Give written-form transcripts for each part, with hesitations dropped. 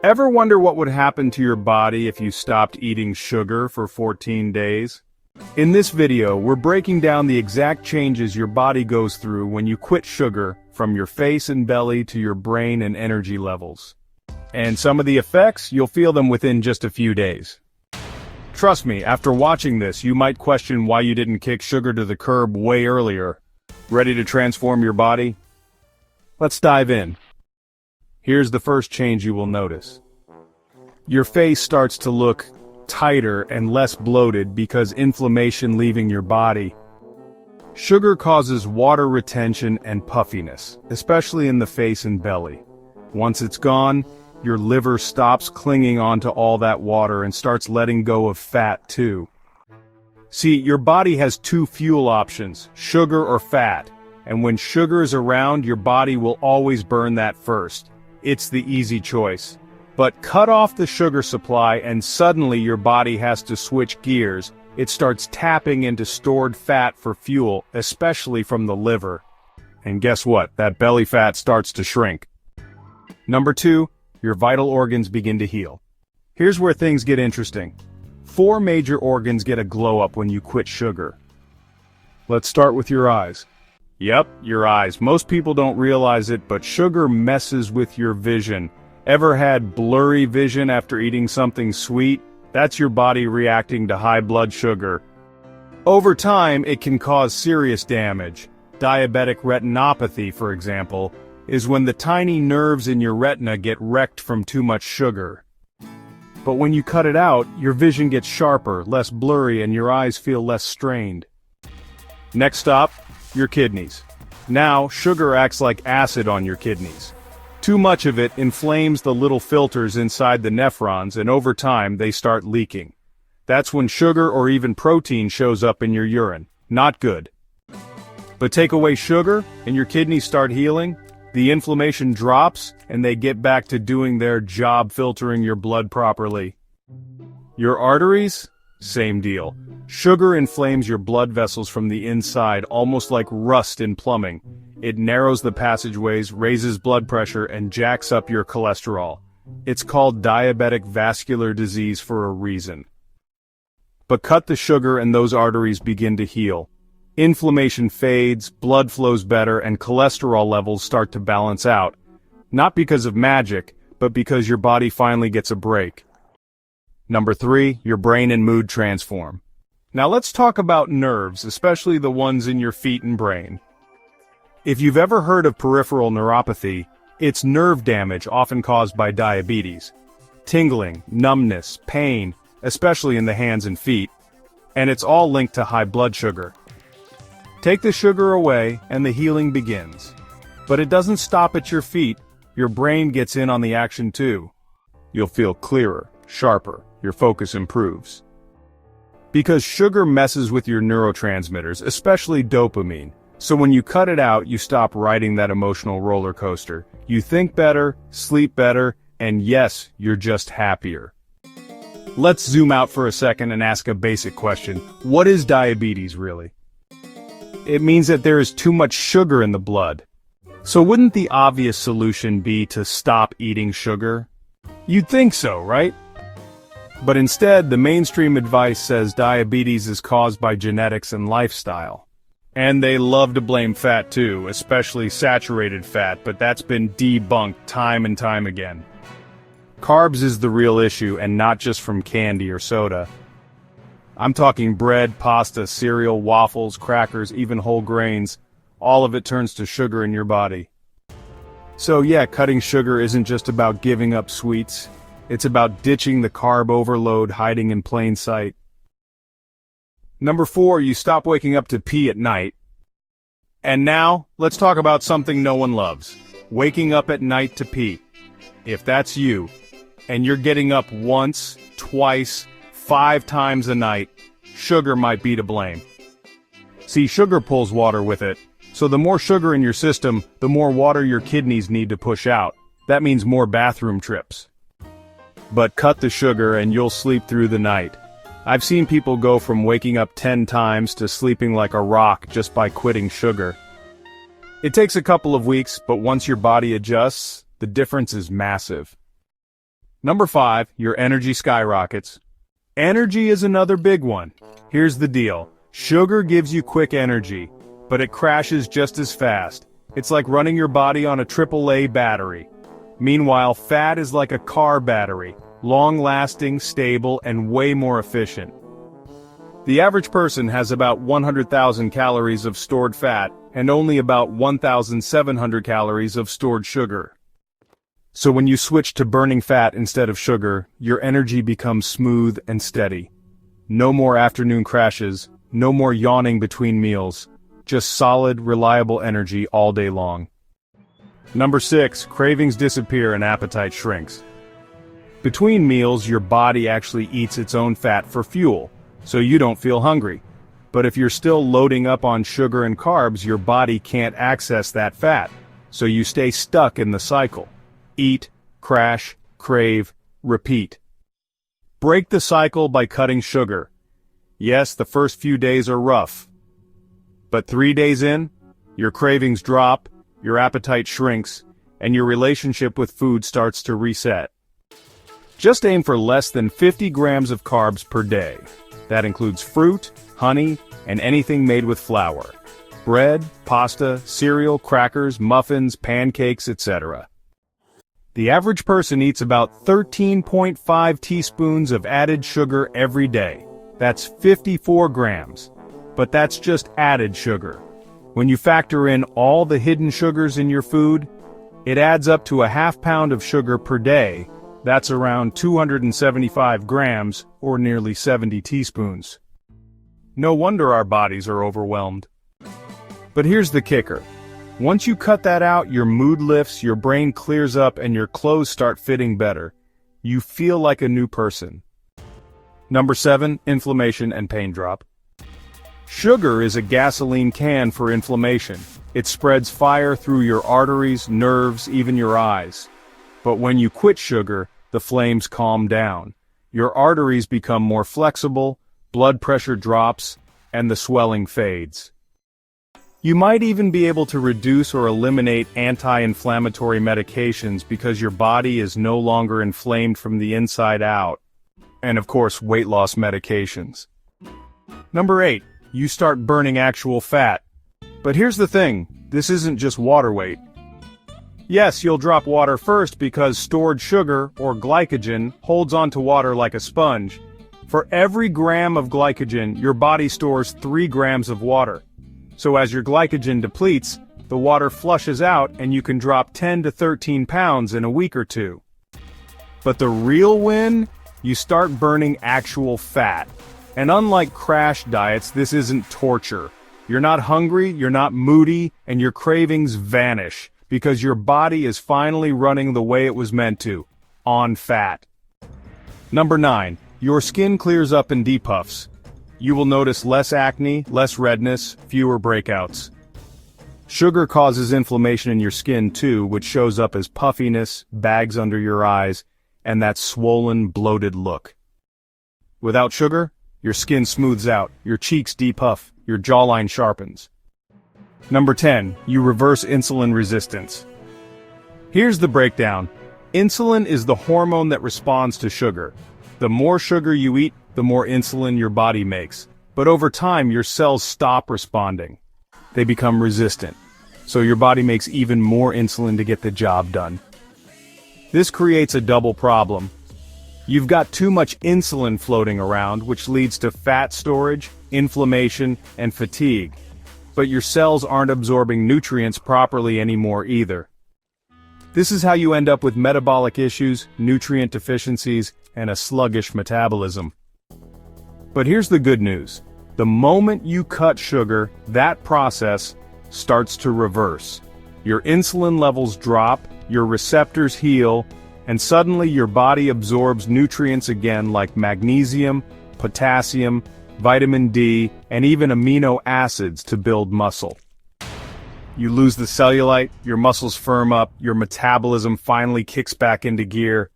Ever wonder what would happen to your body if you stopped eating sugar for 14 days? In this video, we're breaking down the exact changes your body goes through when you quit sugar, from your face and belly to your brain and energy levels. And some of the effects, you'll feel them within just a few days. Trust me, after watching this, you might question why you didn't kick sugar to the curb way earlier. Ready to transform your body? Let's dive in. Here's the first change you will notice. Your face starts to look tighter and less bloated because inflammation leaving your body. Sugar causes water retention and puffiness, especially in the face and belly. Once it's gone, your liver stops clinging onto all that water and starts letting go of fat too. See, your body has two fuel options, sugar or fat, and when sugar is around, your body will always burn that first. It's the easy choice. But cut off the sugar supply and suddenly your body has to switch gears. It starts tapping into stored fat for fuel, especially from the liver. And guess what? That belly fat starts to shrink. Number 2, your vital organs begin to heal. Here's where things get interesting. 4 major organs get a glow up when you quit sugar. Let's start with your eyes. Yep, your eyes. Most people don't realize it, but sugar messes with your vision. Ever had blurry vision after eating something sweet? That's your body reacting to high blood sugar. Over time, it can cause serious damage. Diabetic retinopathy, for example, is when the tiny nerves in your retina get wrecked from too much sugar. But when you cut it out, your vision gets sharper, less blurry, and your eyes feel less strained. Next stop, your kidneys. Now, sugar acts like acid on your kidneys. Too much of it inflames the little filters inside the nephrons, and over time they start leaking. That's when sugar or even protein shows up in your urine. Not good. But take away sugar, and your kidneys start healing, the inflammation drops, and they get back to doing their job filtering your blood properly. Your arteries? Same deal. Sugar inflames your blood vessels from the inside, almost like rust in plumbing. It narrows the passageways, raises blood pressure, and jacks up your cholesterol. It's called diabetic vascular disease for a reason. But cut the sugar and those arteries begin to heal. Inflammation fades, blood flows better, and cholesterol levels start to balance out. Not because of magic, but because your body finally gets a break. Number 3, your brain and mood transform. Now let's talk about nerves, especially the ones in your feet and brain. If you've ever heard of peripheral neuropathy, it's nerve damage often caused by diabetes. Tingling, numbness, pain, especially in the hands and feet. And it's all linked to high blood sugar. Take the sugar away and the healing begins. But it doesn't stop at your feet, your brain gets in on the action too. You'll feel clearer, sharper, your focus improves. Because sugar messes with your neurotransmitters, especially dopamine. So when you cut it out, you stop riding that emotional roller coaster. You think better, sleep better, and yes, you're just happier. Let's zoom out for a second and ask a basic question. What is diabetes really? It means that there is too much sugar in the blood. So wouldn't the obvious solution be to stop eating sugar? You'd think so, right? But instead, the mainstream advice says diabetes is caused by genetics and lifestyle. And they love to blame fat too, especially saturated fat, but that's been debunked time and time again. Carbs is the real issue, and not just from candy or soda. I'm talking bread, pasta, cereal, waffles, crackers, even whole grains. All of it turns to sugar in your body. So yeah, cutting sugar isn't just about giving up sweets. It's about ditching the carb overload hiding in plain sight. Number 4, you stop waking up to pee at night. And now, let's talk about something no one loves. Waking up at night to pee. If that's you, and you're getting up once, twice, 5 times a night, sugar might be to blame. See, sugar pulls water with it, so the more sugar in your system, the more water your kidneys need to push out. That means more bathroom trips. But cut the sugar and you'll sleep through the night. I've seen people go from waking up 10 times to sleeping like a rock just by quitting sugar. It takes a couple of weeks, but once your body adjusts, the difference is massive. Number 5, your energy skyrockets. Energy is another big one. Here's the deal. Sugar gives you quick energy, but it crashes just as fast. It's like running your body on a AAA battery. Meanwhile, fat is like a car battery, long-lasting, stable, and way more efficient. The average person has about 100,000 calories of stored fat and only about 1,700 calories of stored sugar. So when you switch to burning fat instead of sugar, your energy becomes smooth and steady. No more afternoon crashes, no more yawning between meals, just solid, reliable energy all day long. Number 6, cravings disappear and appetite shrinks. Between meals, your body actually eats its own fat for fuel, so you don't feel hungry. But if you're still loading up on sugar and carbs, your body can't access that fat, so you stay stuck in the cycle. Eat, crash, crave, repeat. Break the cycle by cutting sugar. Yes, the first few days are rough. But 3 days in, your cravings drop, your appetite shrinks, and your relationship with food starts to reset. Just aim for less than 50 grams of carbs per day. That includes fruit, honey, and anything made with flour. Bread, pasta, cereal, crackers, muffins, pancakes, etc. The average person eats about 13.5 teaspoons of added sugar every day. That's 54 grams. But that's just added sugar. When you factor in all the hidden sugars in your food, it adds up to a half pound of sugar per day. That's around 275 grams, or nearly 70 teaspoons. No wonder our bodies are overwhelmed. But here's the kicker. Once you cut that out, your mood lifts, your brain clears up, and your clothes start fitting better. You feel like a new person. Number 7, inflammation and pain drop. Sugar is a gasoline can for inflammation. It spreads fire through your arteries, nerves, even your eyes. But when you quit sugar, the flames calm down. Your arteries become more flexible, blood pressure drops, and the swelling fades. You might even be able to reduce or eliminate anti-inflammatory medications because your body is no longer inflamed from the inside out. And of course, weight loss medications. Number 8, you start burning actual fat. But here's the thing, this isn't just water weight. Yes, you'll drop water first because stored sugar, or glycogen, holds onto water like a sponge. For every gram of glycogen, your body stores 3 grams of water. So as your glycogen depletes, the water flushes out and you can drop 10 to 13 pounds in a week or two. But the real win? You start burning actual fat. And unlike crash diets, this isn't torture. You're not hungry, you're not moody, and your cravings vanish, because your body is finally running the way it was meant to, on fat. Number 9, your skin clears up and depuffs. You will notice less acne, less redness, fewer breakouts. Sugar causes inflammation in your skin too, which shows up as puffiness, bags under your eyes, and that swollen, bloated look. Without sugar, your skin smooths out, your cheeks depuff, your jawline sharpens. Number 10, you reverse insulin resistance. Here's the breakdown. Insulin is the hormone that responds to sugar. The more sugar you eat, the more insulin your body makes. But over time, your cells stop responding. They become resistant. So your body makes even more insulin to get the job done. This creates a double problem. You've got too much insulin floating around, which leads to fat storage, inflammation, and fatigue. But your cells aren't absorbing nutrients properly anymore either. This is how you end up with metabolic issues, nutrient deficiencies, and a sluggish metabolism. But here's the good news. The moment you cut sugar, that process starts to reverse. Your insulin levels drop, your receptors heal, and suddenly your body absorbs nutrients again like magnesium, potassium, vitamin D, and even amino acids to build muscle. You lose the cellulite, your muscles firm up, your metabolism finally kicks back into gear.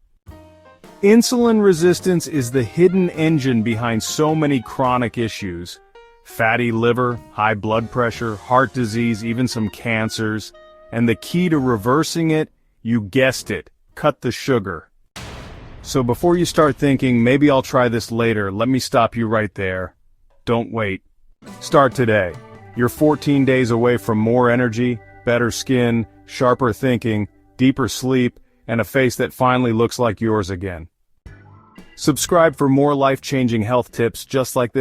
Insulin resistance is the hidden engine behind so many chronic issues. Fatty liver, high blood pressure, heart disease, even some cancers. And the key to reversing it, you guessed it, cut the sugar. So before you start thinking, maybe I'll try this later, let me stop you right there. Don't wait. Start today. You're 14 days away from more energy, better skin, sharper thinking, deeper sleep, and a face that finally looks like yours again. Subscribe for more life-changing health tips just like this.